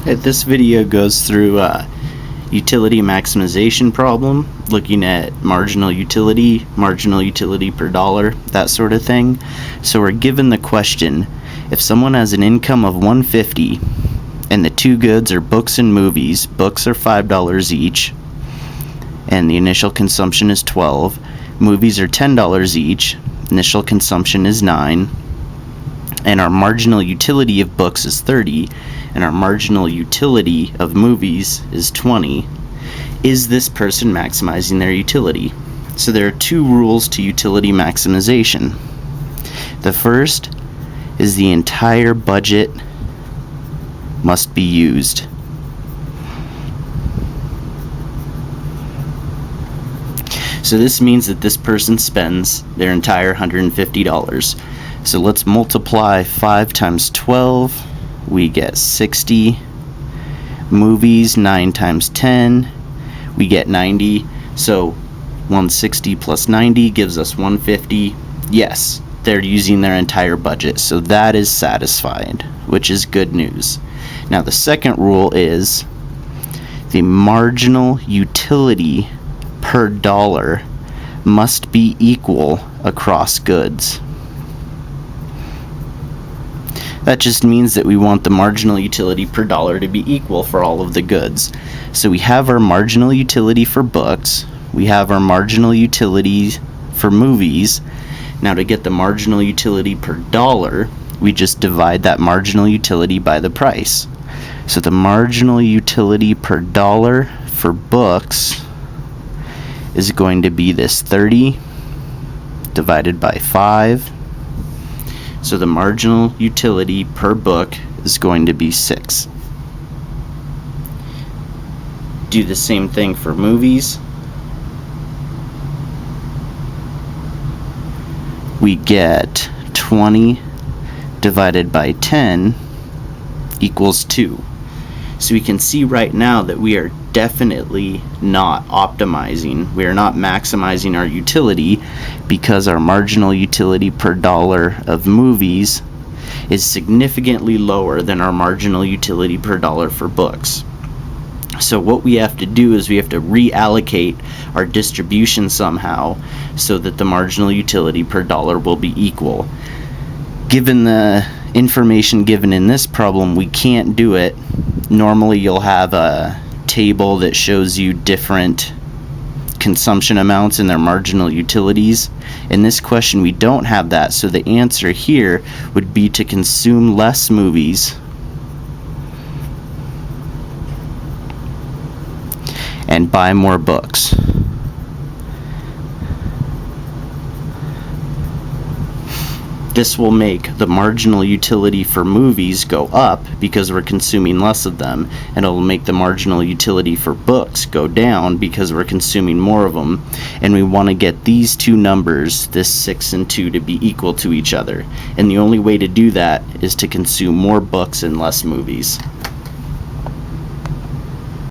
This video goes through utility maximization problem, looking at marginal utility per dollar, that sort of thing. So we're given the question, if someone has an income of $150 and the two goods are books and movies, books are $5 each, and the initial consumption is $12, movies are $10 each, initial consumption is $9, and our marginal utility of books is $30, and our marginal utility of movies is $20, is this person maximizing their utility? So there are two rules to utility maximization. The first is the entire budget must be used. So this means that this person spends their entire $150. So let's multiply 5 times 12. We get 60. Movies, 9 times 10. We get 90. So 160 plus 90 gives us 150. Yes, they're using their entire budget. So that is satisfied, which is good news. Now the second rule is the marginal utility per dollar must be equal across goods. That just means that we want the marginal utility per dollar to be equal for all of the goods. So we have our marginal utility for books, we have our marginal utility for movies. Now to get the marginal utility per dollar, we just divide that marginal utility by the price. So the marginal utility per dollar for books is going to be this 30 divided by 5. So the marginal utility per book is going to be 6. Do the same thing for movies. We get 20 divided by 10 equals 2. So we can see right now that we are definitely not optimizing. We are not maximizing our utility because our marginal utility per dollar of movies is significantly lower than our marginal utility per dollar for books. So what we have to do is we have to reallocate our distribution somehow so that the marginal utility per dollar will be equal. Given the information given in this problem, we can't do it. Normally you'll have a table that shows you different consumption amounts and their marginal utilities. In this question we don't have that, so the answer here would be to consume less movies and buy more books. This will make the marginal utility for movies go up because we're consuming less of them, and it will make the marginal utility for books go down because we're consuming more of them. And we want to get these two numbers, this 6 and 2, to be equal to each other. And the only way to do that is to consume more books and less movies.